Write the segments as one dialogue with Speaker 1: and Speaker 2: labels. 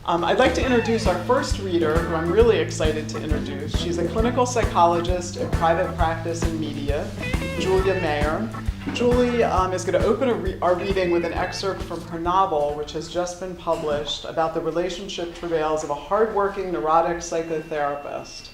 Speaker 1: I'd like to introduce our first reader, who I'm really excited to introduce. She's a clinical psychologist in private practice and media, Julia Mayer. Julie is going to open our reading with an excerpt from her novel, which has just been published, about the relationship travails of a hardworking neurotic psychotherapist.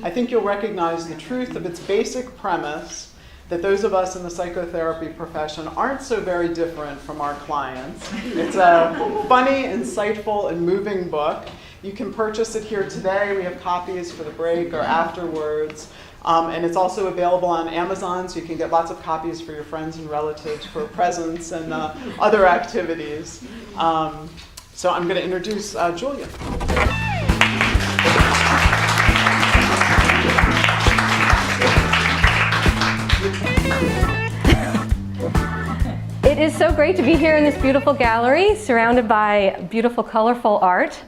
Speaker 1: I think you'll recognize the truth of its basic premise, that those of us in the psychotherapy profession aren't so very different from our clients. It's a funny, insightful, and moving book. You can purchase it here today. We have copies for the break or afterwards. And it's also available on Amazon, so you can get lots of copies for your friends and relatives for presents and other activities. So I'm going to introduce Julia.
Speaker 2: It is so great to be here in this beautiful gallery, surrounded by beautiful, colorful art.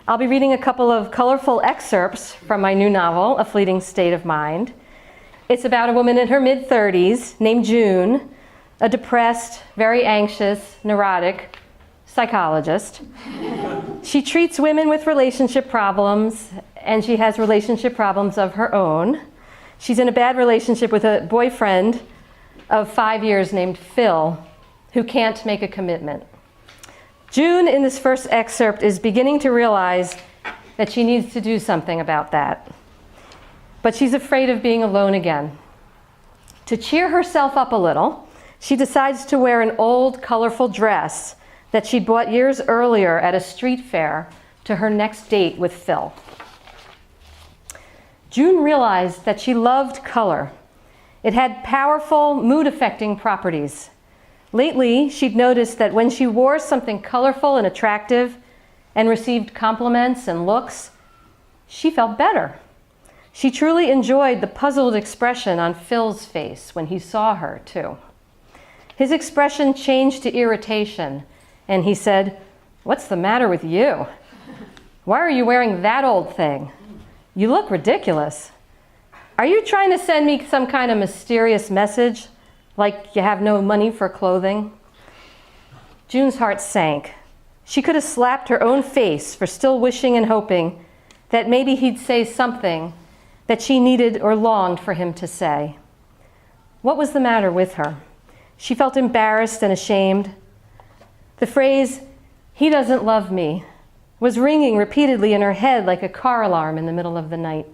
Speaker 2: I'll be reading a couple of colorful excerpts from my new novel, A Fleeting State of Mind. It's about a woman in her mid-30s named June, a depressed, very anxious, neurotic psychologist. She treats women with relationship problems, and she has relationship problems of her own. She's in a bad relationship with a boyfriend of 5 years named Phil, who can't make a commitment. June, in this first excerpt, is beginning to realize that she needs to do something about that. But she's afraid of being alone again. To cheer herself up a little, she decides to wear an old, colorful dress that she'd bought years earlier at a street fair to her next date with Phil. June realized that she loved color. It had powerful, mood-affecting properties. Lately, she'd noticed that when she wore something colorful and attractive and received compliments and looks, she felt better. She truly enjoyed the puzzled expression on Phil's face when he saw her, too. His expression changed to irritation, and he said, "What's the matter with you? Why are you wearing that old thing? You look ridiculous. Are you trying to send me some kind of mysterious message, like you have no money for clothing?" June's heart sank. She could have slapped her own face for still wishing and hoping that maybe he'd say something that she needed or longed for him to say. What was the matter with her? She felt embarrassed and ashamed. The phrase, "he doesn't love me," was ringing repeatedly in her head like a car alarm in the middle of the night.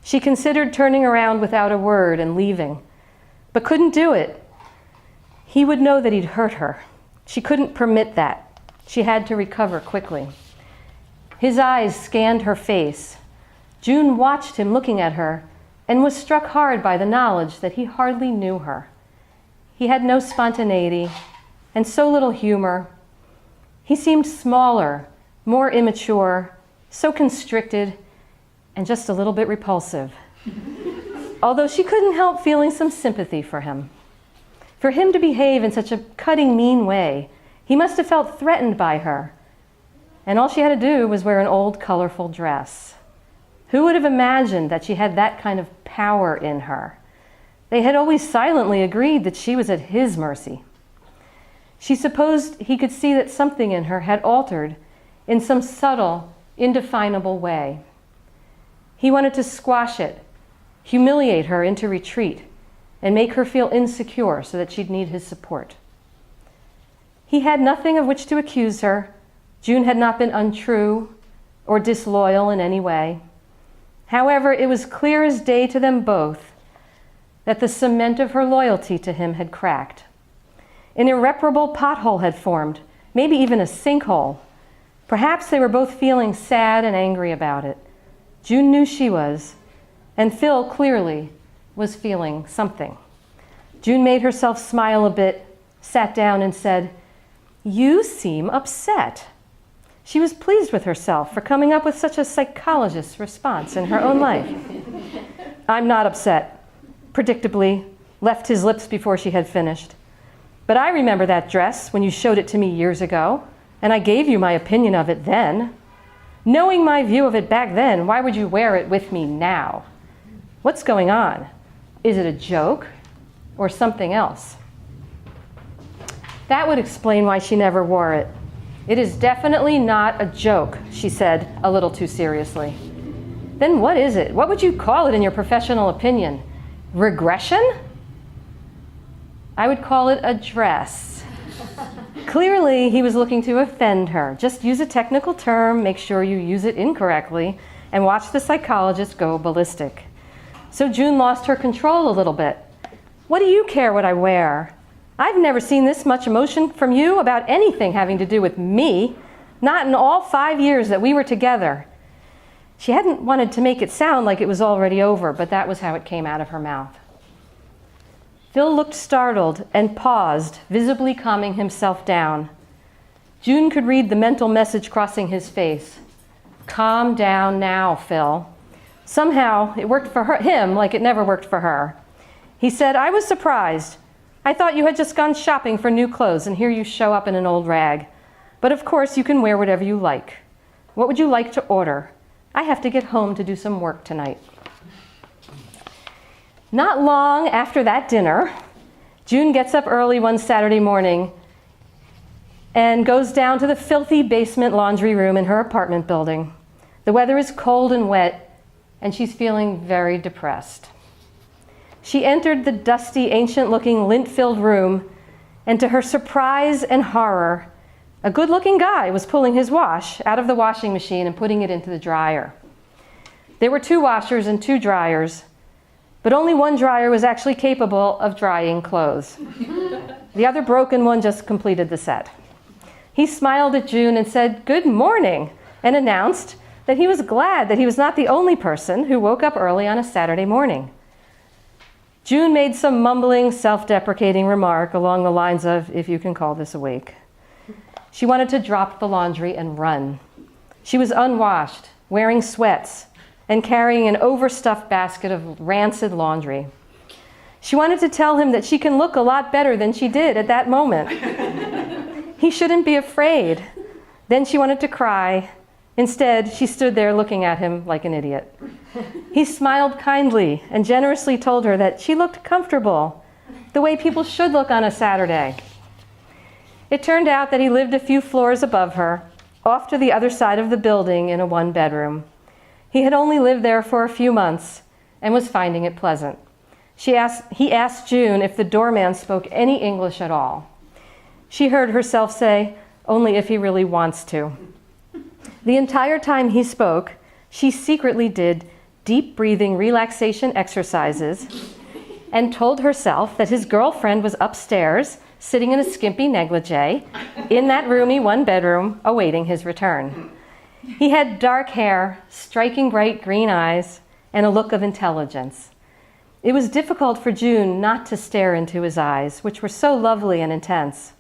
Speaker 2: She considered turning around without a word and leaving, but couldn't do it. He would know that he'd hurt her. She couldn't permit that. She had to recover quickly. His eyes scanned her face. June watched him looking at her and was struck hard by the knowledge that he hardly knew her. He had no spontaneity and so little humor. He seemed smaller, more immature, so constricted, and just a little bit repulsive. Although she couldn't help feeling some sympathy for him. For him to behave in such a cutting, mean way, he must have felt threatened by her. And all she had to do was wear an old, colorful dress. Who would have imagined that she had that kind of power in her? They had always silently agreed that she was at his mercy. She supposed he could see that something in her had altered in some subtle, indefinable way. He wanted to squash it, humiliate her into retreat, and make her feel insecure so that she'd need his support. He had nothing of which to accuse her. June had not been untrue or disloyal in any way. However, it was clear as day to them both that the cement of her loyalty to him had cracked. An irreparable pothole had formed, maybe even a sinkhole. Perhaps they were both feeling sad and angry about it. June knew she was, and Phil clearly was feeling something. June made herself smile a bit, sat down and said, "You seem upset." She was pleased with herself for coming up with such a psychologist's response in her own life. "I'm not upset," predictably left his lips before she had finished. "But I remember that dress when you showed it to me years ago, and I gave you my opinion of it then. Knowing my view of it back then, why would you wear it with me now? What's going on? Is it a joke or something else?" That would explain why she never wore it. "It is definitely not a joke," she said, a little too seriously. "Then what is it? What would you call it in your professional opinion? Regression?" "I would call it a dress." Clearly, he was looking to offend her. Just use a technical term, make sure you use it incorrectly, and watch the psychologist go ballistic. So June lost her control a little bit. "What do you care what I wear? I've never seen this much emotion from you about anything having to do with me, not in all 5 years that we were together." She hadn't wanted to make it sound like it was already over, but that was how it came out of her mouth. Phil looked startled and paused, visibly calming himself down. June could read the mental message crossing his face. "Calm down now, Phil." Somehow, it worked for him like it never worked for her. He said, "I was surprised. I thought you had just gone shopping for new clothes, and here you show up in an old rag. But of course, you can wear whatever you like. What would you like to order? I have to get home to do some work tonight." Not long after that dinner, June gets up early one Saturday morning and goes down to the filthy basement laundry room in her apartment building. The weather is cold and wet, and she's feeling very depressed. She entered the dusty, ancient-looking, lint-filled room, and to her surprise and horror, a good-looking guy was pulling his wash out of the washing machine and putting it into the dryer. There were 2 washers and 2 dryers, but only one dryer was actually capable of drying clothes. The other broken one just completed the set. He smiled at June and said, "Good morning," and announced that he was glad that he was not the only person who woke up early on a Saturday morning. June made some mumbling, self-deprecating remark along the lines of, "If you can call this awake." She wanted to drop the laundry and run. She was unwashed, wearing sweats, and carrying an overstuffed basket of rancid laundry. She wanted to tell him that she can look a lot better than she did at that moment. He shouldn't be afraid. Then she wanted to cry. Instead, she stood there looking at him like an idiot. He smiled kindly and generously told her that she looked comfortable, the way people should look on a Saturday. It turned out that he lived a few floors above her, off to the other side of the building in a 1-bedroom. He had only lived there for a few months and was finding it pleasant. He asked June if the doorman spoke any English at all. She heard herself say, "Only if he really wants to." The entire time he spoke, she secretly did deep breathing relaxation exercises and told herself that his girlfriend was upstairs, sitting in a skimpy negligee, in that roomy 1-bedroom, awaiting his return. He had dark hair, striking bright green eyes, and a look of intelligence. It was difficult for June not to stare into his eyes, which were so lovely and intense.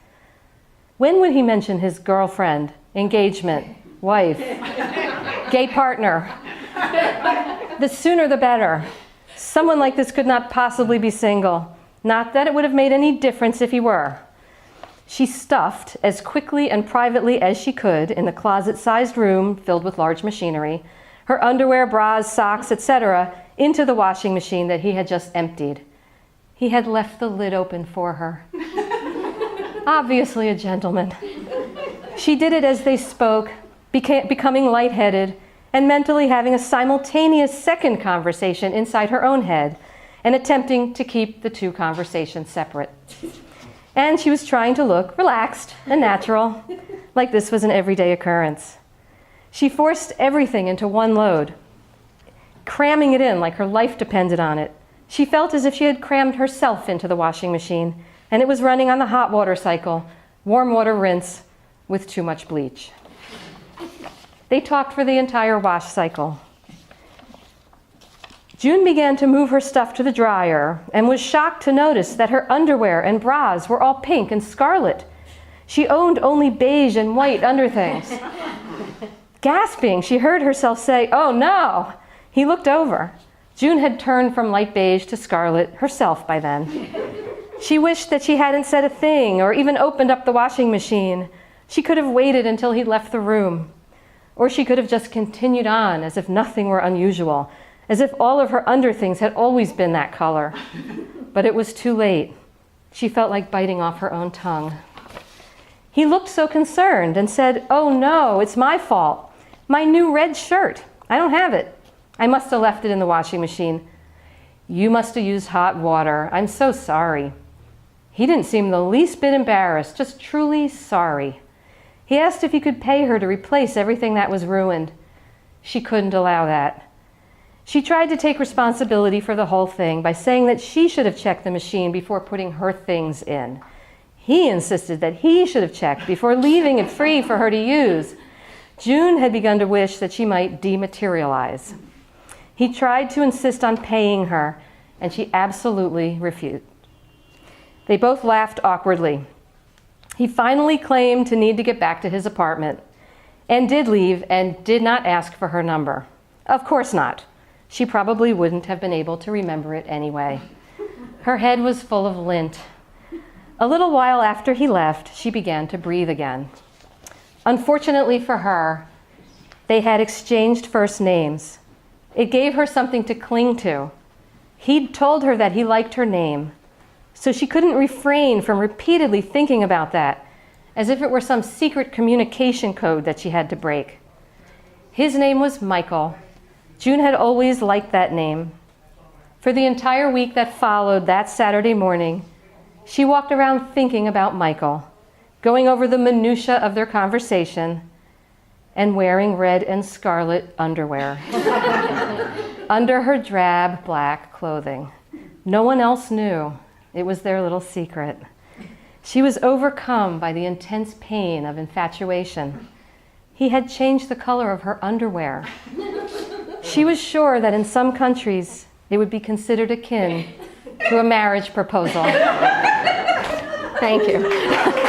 Speaker 2: When would he mention his girlfriend, engagement, wife, gay partner? The sooner the better. Someone like this could not possibly be single. Not that it would have made any difference if he were. She stuffed as quickly and privately as she could in the closet-sized room filled with large machinery, her underwear, bras, socks, etc., into the washing machine that he had just emptied. He had left the lid open for her. Obviously a gentleman. She did it as they spoke, becoming lightheaded and mentally having a simultaneous second conversation inside her own head and attempting to keep the 2 conversations separate. And she was trying to look relaxed and natural, like this was an everyday occurrence. She forced everything into one load, cramming it in like her life depended on it. She felt as if she had crammed herself into the washing machine, and it was running on the hot water cycle, warm water rinse with too much bleach. They talked for the entire wash cycle. June began to move her stuff to the dryer and was shocked to notice that her underwear and bras were all pink and scarlet. She owned only beige and white underthings. Gasping, she heard herself say, "Oh no!" He looked over. June had turned from light beige to scarlet herself by then. She wished that she hadn't said a thing or even opened up the washing machine. She could have waited until he left the room. Or she could have just continued on as if nothing were unusual, as if all of her underthings had always been that color. But it was too late. She felt like biting off her own tongue. He looked so concerned and said, "Oh no, it's my fault. My new red shirt. I don't have it. I must have left it in the washing machine." "You must have used hot water. I'm so sorry." He didn't seem the least bit embarrassed, just truly sorry. He asked if he could pay her to replace everything that was ruined. She couldn't allow that. She tried to take responsibility for the whole thing by saying that she should have checked the machine before putting her things in. He insisted that he should have checked before leaving it free for her to use. June had begun to wish that she might dematerialize. He tried to insist on paying her, and she absolutely refused. They both laughed awkwardly. He finally claimed to need to get back to his apartment, and did leave and did not ask for her number. Of course not. She probably wouldn't have been able to remember it anyway. Her head was full of lint. A little while after he left, she began to breathe again. Unfortunately for her, they had exchanged first names. It gave her something to cling to. He'd told her that he liked her name, so she couldn't refrain from repeatedly thinking about that, as if it were some secret communication code that she had to break. His name was Michael. June had always liked that name. For the entire week that followed that Saturday morning, she walked around thinking about Michael, going over the minutiae of their conversation, and wearing red and scarlet underwear under her drab black clothing. No one else knew. It was their little secret. She was overcome by the intense pain of infatuation. He had changed the color of her underwear. She was sure that in some countries it would be considered akin to a marriage proposal. Thank you.